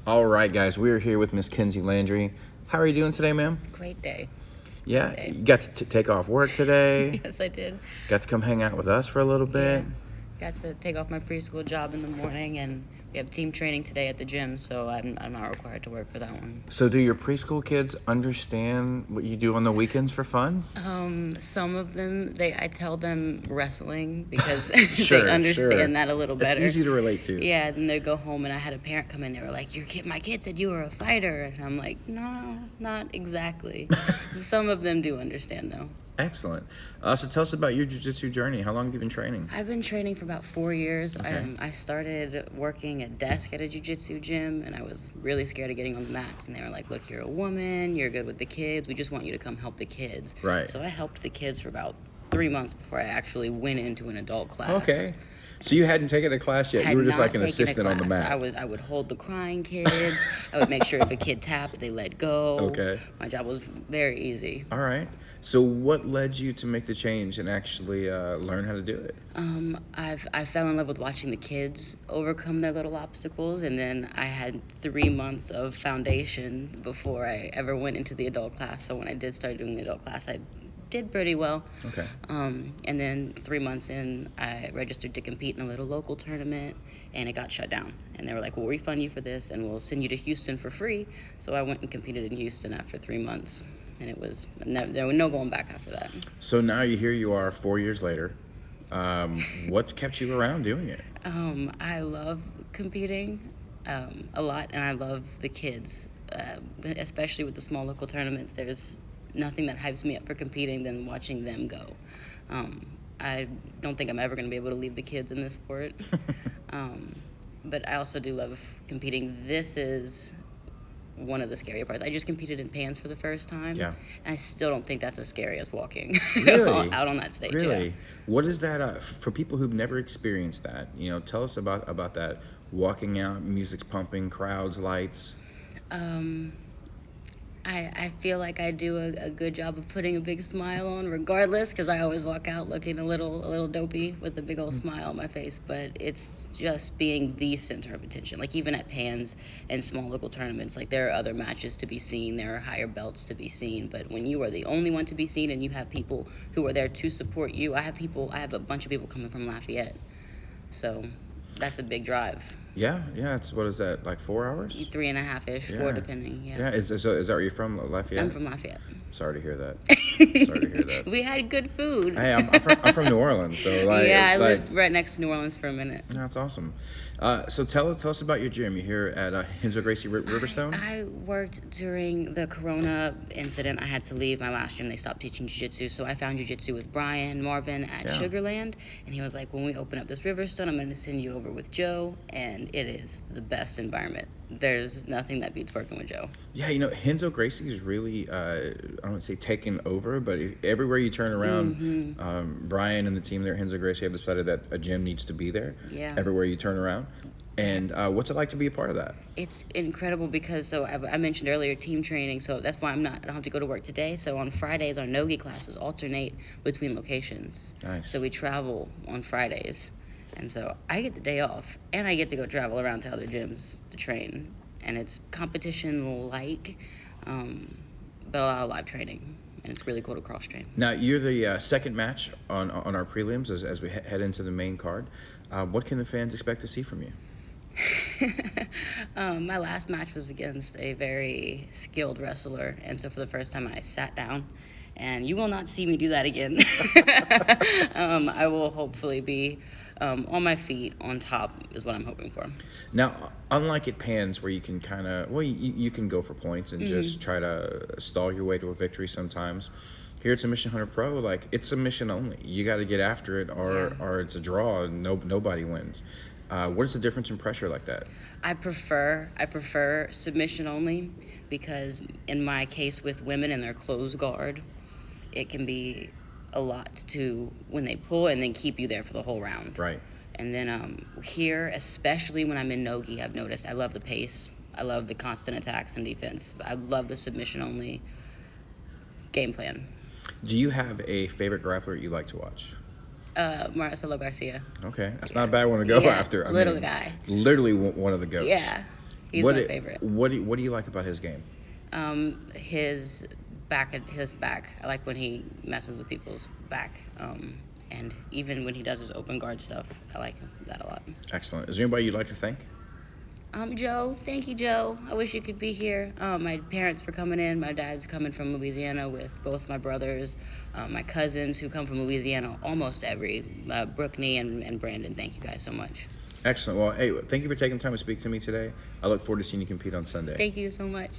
All right, guys, we are here with Miss Kenzie Landry. How are you doing today, ma'am? Great day. Yeah, Great day. you got to take off work today. Yes, I did. Got to come hang out with us for a little bit. Yeah. Got to take off my preschool job in the morning, and we have team training today at the gym, so I'm not required to work for that one. So, do your preschool kids understand what you do on the weekends for fun? Some of them, I tell them wrestling because Sure, they understand sure. that a little better. It's easy to relate to. Yeah, then they go home, and I had a parent come in. They were like, my kid said you were a fighter," and I'm like, "No, not exactly." Some of them do understand though. Excellent. So, tell us about your jiu-jitsu journey. How long have you been training? I've been training for about 4 years. Okay. I started working at desk at a jiu-jitsu gym, and I was really scared of getting on the mats. And they were like, "Look, you're a woman. You're good with the kids. We just want you to come help the kids." Right. So I helped the kids for about 3 months before I actually went into an adult class. Okay. So you hadn't taken a class yet. Had You were just not like an taken a assistant on the class. mat. I would hold the crying kids. I would make sure if a kid tapped, they let go. Okay. My job was very easy. All right. So what led you to make the change and actually learn how to do it? I fell in love with watching the kids overcome their little obstacles, and then I had 3 months of foundation before I ever went into the adult class. So when I did start doing the adult class, I did pretty well. Okay. And then 3 months in, I registered to compete in a little local tournament, and it got shut down. And they were like, "We'll refund you for this, and we'll send you to Houston for free." So I went and competed in Houston after 3 months, and there was no going back after that. So now here you are 4 years later. What's kept you around doing it? I love competing a lot, and I love the kids, especially with the small local tournaments. There's nothing that hypes me up for competing than watching them go. I don't think I'm ever going to be able to leave the kids in this sport. But I also do love competing. This is one of the scarier parts. I just competed in pants for the first time. Yeah. And I still don't think that's as scary as walking Really? out on that stage. Really? Yeah. What is that for people who've never experienced that? Tell us about that. Walking out, music's pumping, crowds, lights. I feel like I do a good job of putting a big smile on regardless, because I always walk out looking a little dopey with a big old smile on my face. But it's just being the center of attention. Like even at Pans and small local tournaments, like there are other matches to be seen, there are higher belts to be seen. But when you are the only one to be seen and you have people who are there to support you, I have a bunch of people coming from Lafayette. So that's a big drive. Yeah. It's what is that, like 4 hours? 3.5-ish, 4 depending. Yeah. Is that where you're from, Lafayette? I'm from Lafayette. Sorry to hear that. We had good food. Hey, I'm from New Orleans, so I lived right next to New Orleans for a minute. That's awesome. So tell us about your gym. You're here at Henzo Gracie Riverstone? I worked during the Corona incident. I had to leave my last gym. They stopped teaching Jiu-Jitsu, so I found Jiu-Jitsu with Brian Marvin at Sugarland, and he was like, "When we open up this Riverstone, I'm going to send you over with Joe," and it is the best environment. There's nothing that beats working with Joe. Yeah, Henzo Gracie is really, I don't want to say taken over, but everywhere you turn around, Brian and the team there at Henzo Gracie have decided that a gym needs to be there. Yeah. Everywhere you turn around. And what's it like to be a part of that? It's incredible because, I mentioned earlier team training, so that's why I don't have to go to work today. So on Fridays, our no-gi classes alternate between locations. Nice. So we travel on Fridays. And so I get the day off, and I get to go travel around to other gyms to train. And it's competition-like, but a lot of live training. And it's really cool to cross-train. Now, you're the second match on our prelims as we head into the main card. What can the fans expect to see from you? My last match was against a very skilled wrestler, and so for the first time I sat down, and you will not see me do that again. I will hopefully be on my feet, on top, is what I'm hoping for. Now, unlike at Pans, where you can kind of, you can go for points and just try to stall your way to a victory sometimes. Here at Submission Hunter Pro, like, it's submission only. You got to get after it, or it's a draw, and nobody wins. What is the difference in pressure like that? I prefer submission only, because in my case with women and their closed guard, it can be a lot to when they pull and then keep you there for the whole round. Right. And then here, especially when I'm in no-gi, I've noticed I love the pace. I love the constant attacks and defense. I love the submission only game plan. Do you have a favorite grappler you like to watch? Marcelo Garcia. Okay, that's not a bad one to go after. Little guy. Literally one of the goats. Yeah. He's my favorite. What do you like about his game? His back. I like when he messes with people's back. And even when he does his open guard stuff, I like that a lot. Excellent. Is there anybody you'd like to thank? Joe. Thank you, Joe. I wish you could be here. My parents for coming in. My dad's coming from Louisiana with both my brothers. My cousins who come from Louisiana, almost every. Brookney and Brandon. Thank you guys so much. Excellent. Well, hey, thank you for taking the time to speak to me today. I look forward to seeing you compete on Sunday. Thank you so much.